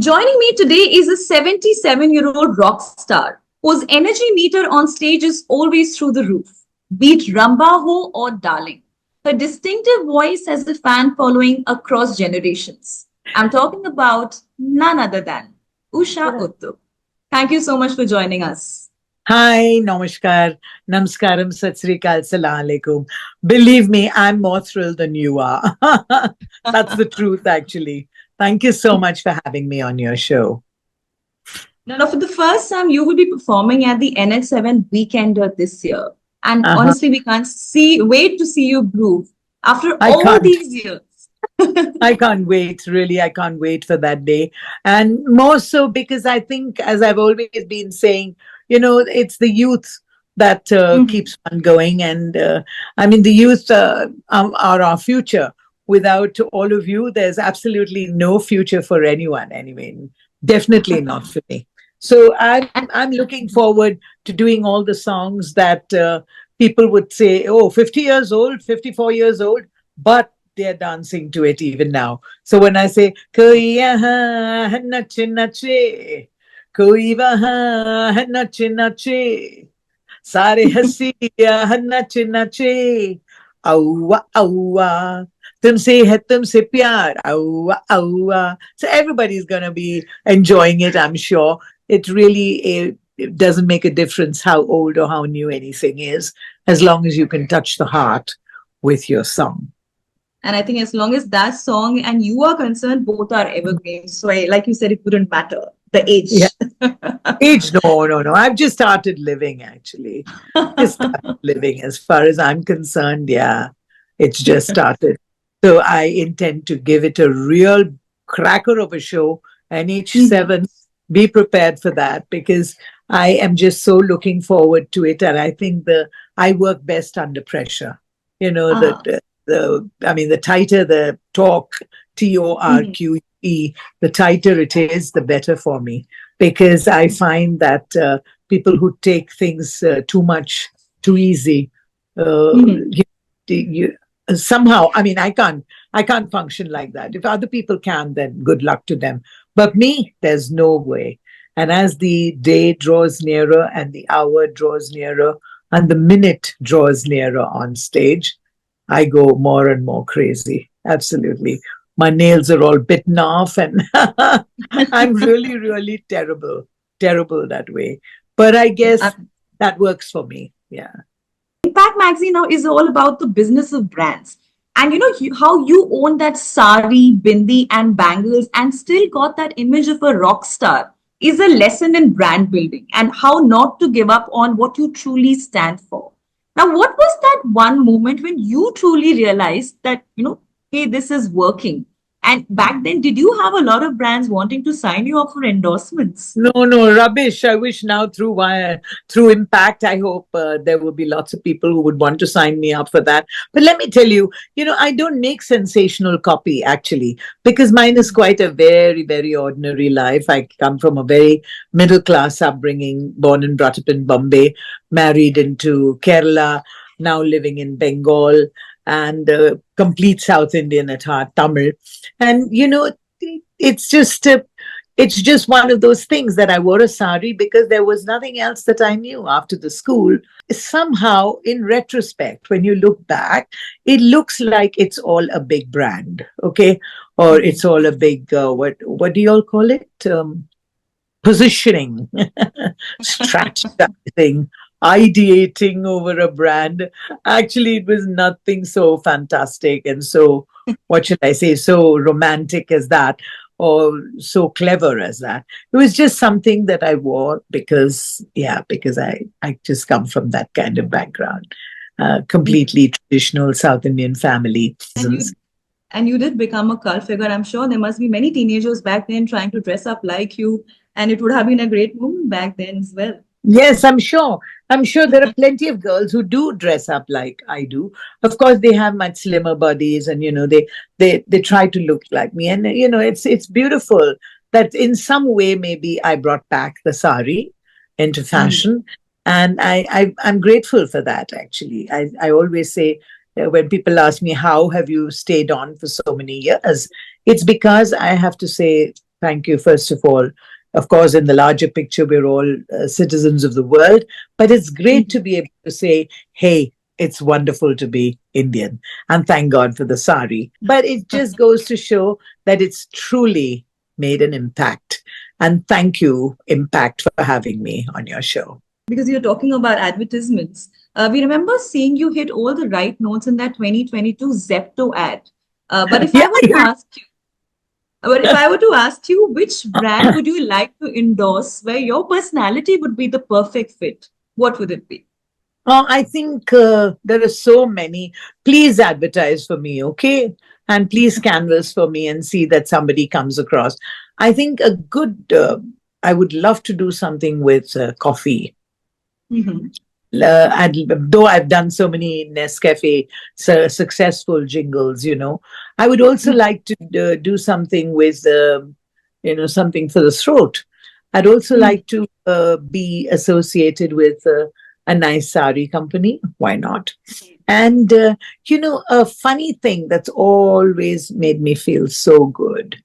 Joining me today is a 77-year-old rock star whose energy meter on stage is always through the roof, be it Ramba Ho or Darling. Her distinctive voice has a fan following across generations. I'm talking about none other than Usha Uthup. Thank you so much for joining us. Hi, namaskar, namaskaram, sat sri akal, salam alaikum. Believe me, I'm more thrilled than you are. That's the truth, actually. Thank you so much for having me on your show. Now, for the first time, you will be performing at the NH7 Weekender this year. And Uh-huh. honestly, we can't wait to see you groove after I all can't. these years. I can't wait. Really, I can't wait for that day. And more so because I think, as I've always been saying, it's the youth that Mhm. keeps on going. And I mean, the youth are our future. Without all of you, there's absolutely no future for anyone, anyway. Definitely not for me. So I'm looking forward to doing all the songs that people would say, oh, 50 years old, 54 years old. But they're dancing to it even now. So when I say koi yahan nache nache, koi wahan nache nache, sare hasi yahan nache nache, awa awa, tumse hai tumse pyar, awa awa. So everybody's gonna be enjoying it, I'm sure. It doesn't make a difference how old or how new anything is, as long as you can touch the heart with your song. And I think as long as that song and you are concerned, both are evergreen. So, like you said, it wouldn't matter the Yeah. age. Age, no, no, no. I've just started living, actually. Just started living. As far as I'm concerned, yeah, it's just started. So I intend to give it a real cracker of a show. Mhm. NH7, be prepared for that because I am just so looking forward to it. And I think I work best under pressure. You know, Ah. the tighter the talk, Mhm. TORQE, the tighter it is, the better for me because I find that people who take things too much, too easy, Mhm. you, somehow. I mean, I can't function like that. If other people can, then good luck to them. But me, there's no way. And as the day draws nearer, and the hour draws nearer, and the minute draws nearer on stage, I go more and more crazy. Absolutely. My nails are all bitten off, and I'm really, really terrible, terrible that way. But I guess that works for me. Yeah. Impact Magazine now is all about the business of brands. And how you own that sari, bindi, and bangles and still got that image of a rock star is a lesson in brand building and how not to give up on what you truly stand for. Now, what was that one moment when you truly realized that, hey, this is working? And back then, did you have a lot of brands wanting to sign you up for endorsements? No, no, rubbish. I wish now through Impact, I hope there will be lots of people who would want to sign me up for that. But let me tell you, I don't make sensational copy actually, because mine is quite a very, very ordinary life. I come from a very middle class upbringing, born and brought up in Bombay, married into Kerala, now living in Bengal, and complete South Indian at heart, Tamil. And it's just it's just one of those things that I wore a sari because there was nothing else that I knew after the school. Somehow, in retrospect, when you look back, it looks like it's all a big brand, okay, or it's all a big what do you all call it? Positioning, strategizing, ideating over a brand. Actually, it was nothing so fantastic and so, what should I say, so romantic as that, or so clever as that. It was just something that I wore because, yeah, because I just come from that kind of background. Completely traditional South Indian family. And you did become a cult figure. I'm sure there must be many teenagers back then trying to dress up like you, and it would have been a great moment back then as well. Yes, I'm sure. I'm sure there are plenty of girls who do dress up like I do. Of course, they have much slimmer bodies, and they try to look like me, and it's beautiful that in some way maybe I brought back the sari into Mhm. fashion, and I'm grateful for that. Actually, I always say when people ask me how have you stayed on for so many years, it's because I have to say. Thank you, first of all. Of course, in the larger picture, we're all citizens of the world, but it's great to be able to say, hey, it's wonderful to be Indian. And thank God for the sari. But it just goes to show that it's truly made an impact. And thank you, Impact, for having me on your show. Because you're talking about advertisements. We remember seeing you hit all the right notes in that 2022 Zepto ad. But if I Yeah, were to ask you, which brand would you like to endorse where your personality would be the perfect fit, what would it be? I think there are so many. Please advertise for me, okay? And please canvas for me and see that somebody comes across. I think I would love to do something with coffee. Mm-hmm. Though I've done so many Nescafe successful jingles, I would also like to do something with, something for the throat. I'd also Mm-hmm. like to be associated with a nice sari company. Why not? And, a funny thing that's always made me feel so good,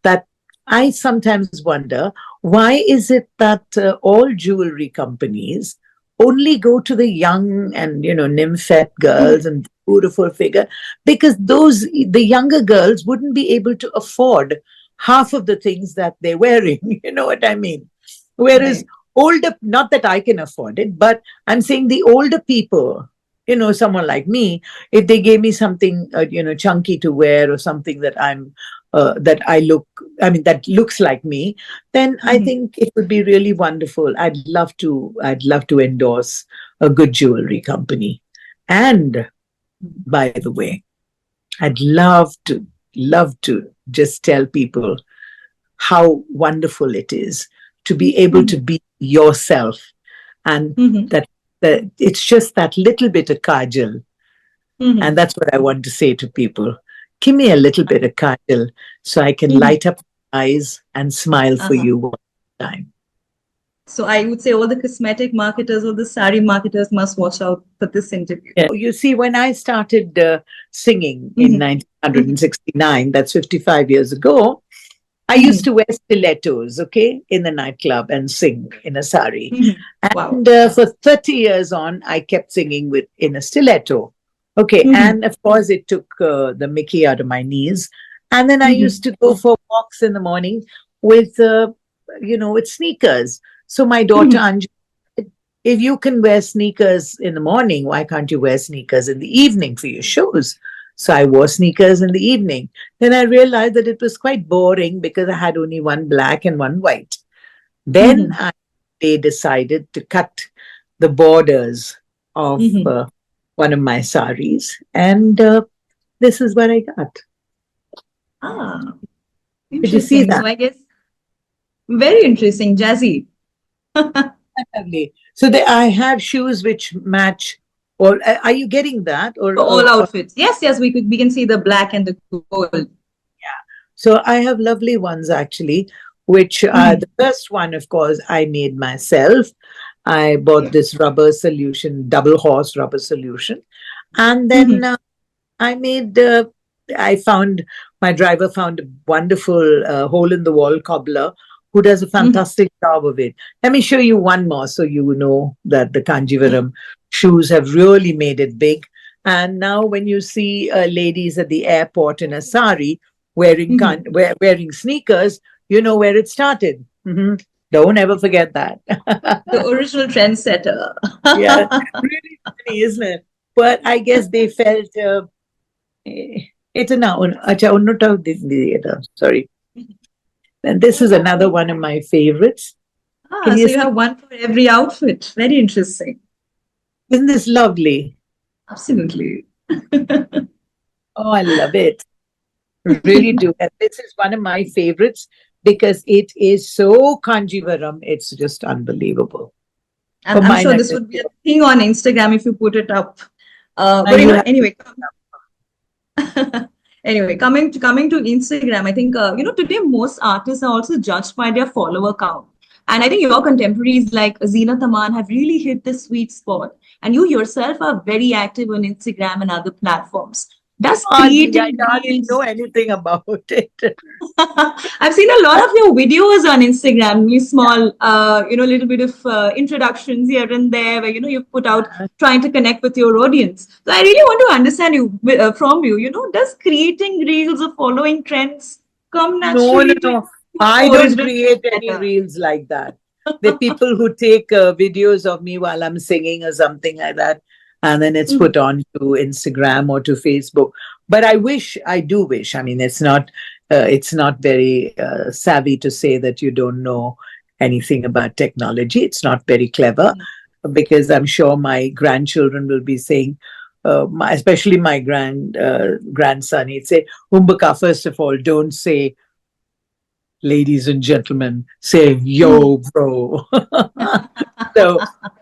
that I sometimes wonder, why is it that all jewelry companies only go to the young and, nymphet girls and beautiful figure? Because the younger girls wouldn't be able to afford half of the things that they're wearing. You know what I mean? Whereas Right. older, not that I can afford it, but I'm saying the older people, someone like me, if they gave me something, chunky to wear, or something that that looks like me, then I Mm-hmm. think it would be really wonderful. I'd love to endorse a good jewelry company. And by the way, I'd love to just tell people how wonderful it is to be able to be yourself, and Mm-hmm. that it's just that little bit of kajal. And Mm-hmm. that's what I want to say to people. Give me a little bit of kajal so I can Mm-hmm. light up my eyes and smile for Uh-huh. you one time. So I would say all the cosmetic marketers or the sari marketers must watch out for this interview. Yeah. You see, when I started singing in Mm-hmm. Mm-hmm. 1969, that's 55 years ago, I used Mm-hmm. to wear stilettos, okay, in the nightclub and sing in a sari. Mm-hmm. Wow. And for 30 years on, I kept singing in a stiletto. Okay, Mm-hmm. and of course, it took the mickey out of my knees. And then I Mm-hmm. used to go for walks in the morning with, with sneakers. So my daughter Mm-hmm. Anju, if you can wear sneakers in the morning, why can't you wear sneakers in the evening for your shows? So I wore sneakers in the evening. Then I realized that it was quite boring because I had only one black and one white. Then Mm-hmm. they decided to cut the borders of Mm-hmm. one of my saris, and this is what I got. Ah, Did you see interesting. So that? I guess very interesting, jazzy. Lovely. So I have shoes which match. Or are you getting that? For all outfits. Yes, yes, we can see the black and the gold. So I have lovely ones actually, which are Mm-hmm. the first one, of course, I made myself. I bought this rubber solution, double horse rubber solution. And then Mm-hmm. I made, I found, my driver found a wonderful hole in the wall cobbler who does a Mm-hmm. fantastic job of it. Let me show you one more so you know that the Kanjivaram shoes have really made it big. And now, when you see ladies at the airport in a sari wearing Mm-hmm. wearing sneakers, you know where it started. Don't ever forget that. The original trendsetter. Yeah, really funny, isn't it? But I guess they felt it's a noun. Acha, unnota sorry. And this is another one of my favorites. Ah, Can so you you see? have one for every outfit. Very interesting. Isn't this lovely? Absolutely. Oh, I love it. Really do. And this is one of my favorites because it is so Kanjivaram. It's just unbelievable. And But I'm mine sure are this would be a thing on Instagram if you put it up. now But you have anyway, anyway, coming to Instagram, I think today most artists are also judged by their follower count. And I think your contemporaries like Zeenat Aman have really hit the sweet spot. And you yourself are very active on Instagram and other platforms. Does Hardly, I creating hardly know reels anything about it. I've seen a lot of your videos on Instagram, you small, little bit of introductions here and there where, you've put out trying to connect with your audience. So I really want to understand from you, does creating reels or following trends come No, no, naturally to you? no. I Or is don't it create any better? reels like that. The people who take videos of me while I'm singing or something like that, and then it's Mhm. put on to Instagram or to Facebook. But I do wish. I mean, it's not very savvy to say that you don't know anything about technology. It's not very clever because I'm sure my grandchildren will be saying, especially my grandson, he'd say, Umbaka, first of all, don't say ladies and gentlemen, say yo, bro. So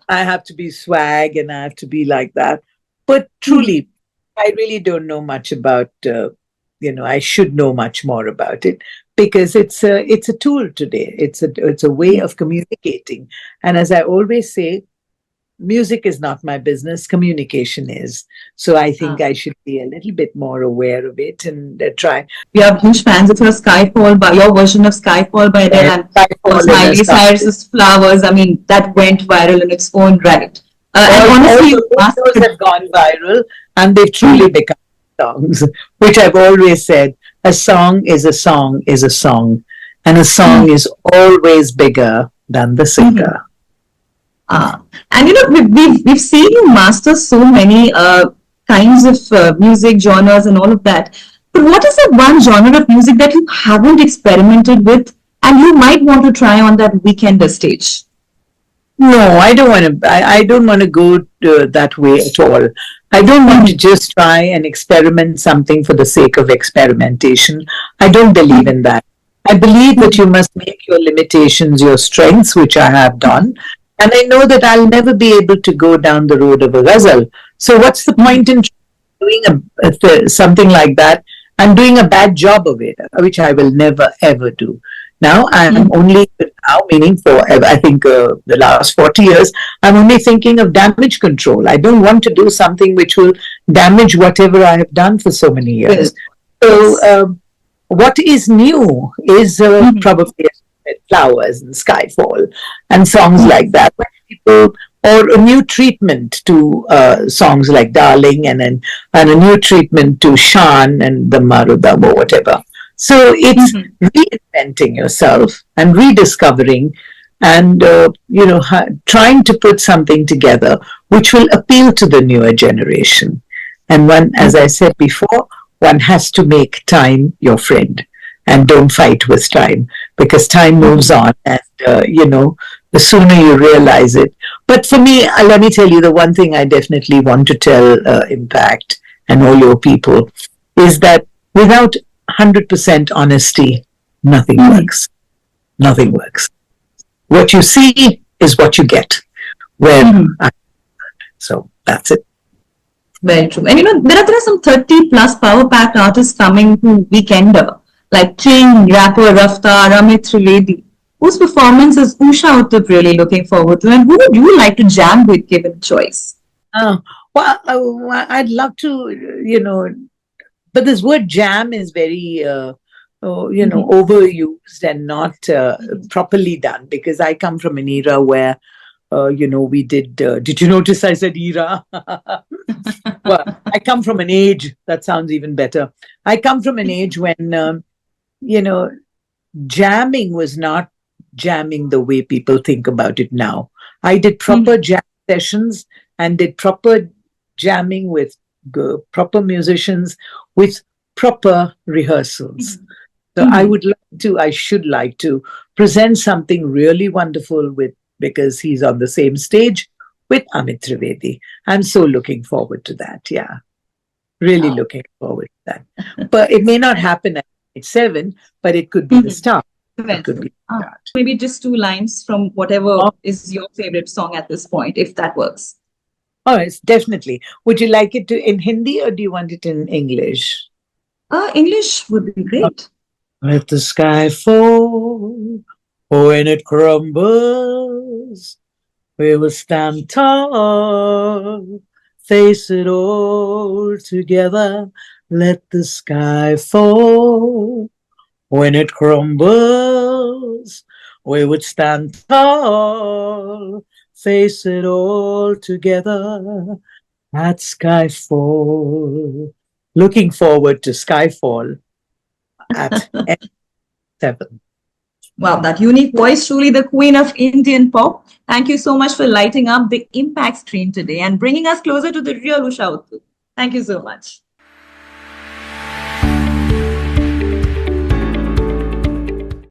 I have to be swag and I have to be like that. But truly, I really don't know much about. I should know much more about it because it's a tool today. It's a way of communicating, and as I always say, music is not my business, communication is. So I think I should be a little bit more aware of it and try. We are huge fans of your version of Skyfall by Adele, Yes, and I of fall course in a Miley song. Cyrus's Flowers. I mean, that went viral in its own right. And All honestly, you both those mastered. have gone viral and they've truly become songs, which I've always said a song is a song is a song, and a song is always bigger than the singer. Uh, and we've seen you master so many kinds of music genres and all of that. But what is that one genre of music that you haven't experimented with and you might want to try on that weekender stage? No, I don't want to. I don't want to go that way at all. I don't want to just try and experiment something for the sake of experimentation. I don't believe in that. I believe that you must make your limitations your strengths, which I have done. And I know that I'll never be able to go down the road of a ghazal. So what's the point in doing something like that and doing a bad job of it, which I will never ever do. Now I'm only now, meaning for I think the last 40 years, I'm only thinking of damage control. I don't want to do something which will damage whatever I have done for so many years. So what is new is probably flowers and skyfall and songs like that. When people or a new treatment to songs like Darling and a new treatment to Shan and the Marudam or whatever. So it's reinventing yourself and rediscovering and trying to put something together which will appeal to the newer generation. And one, as I said before, one has to make time your friend and don't fight with time because time moves on and the sooner you realize it. But for me, let me tell you the one thing I definitely want to tell Impact and all your people is that without 100% honesty, nothing works. Nothing works. What you see is what you get. So that's it. Very true. And there are some 30 plus power packed artists coming to Weekender, like King, rapper Raftar, Amit Trivedi. Whose performance is Usha Uthup really looking forward to? And who would you like to jam with given choice? Uh, I'd love to, but this word jam is very, overused and not properly done because I come from an era where we did you notice I said era? Well, I come from an age, that sounds even better. I come from an age when, jamming was not jamming the way people think about it now. I did proper jam sessions and did proper jamming with proper musicians with proper rehearsals. So I should like to present something really wonderful because he's on the same stage with Amit Trivedi. I'm so looking forward to that. Yeah, really looking forward to that. But it may not happen at 7, but it could be the start. It could be the start. Maybe just two lines from whatever is your favorite song at this point, if that works. Oh, it's definitely. Would you like it in Hindi or do you want it in English? English would be great. Let the sky fall, when it crumbles, we will stand tall, face it all together. let the sky fall. When it crumbles, we would stand tall, face it all together at Skyfall. Looking forward to Skyfall at N7. Wow, that unique voice, truly the queen of Indian pop. Thank you so much for lighting up the impact stream today and bringing us closer to the real Usha Uthup. Thank you so much.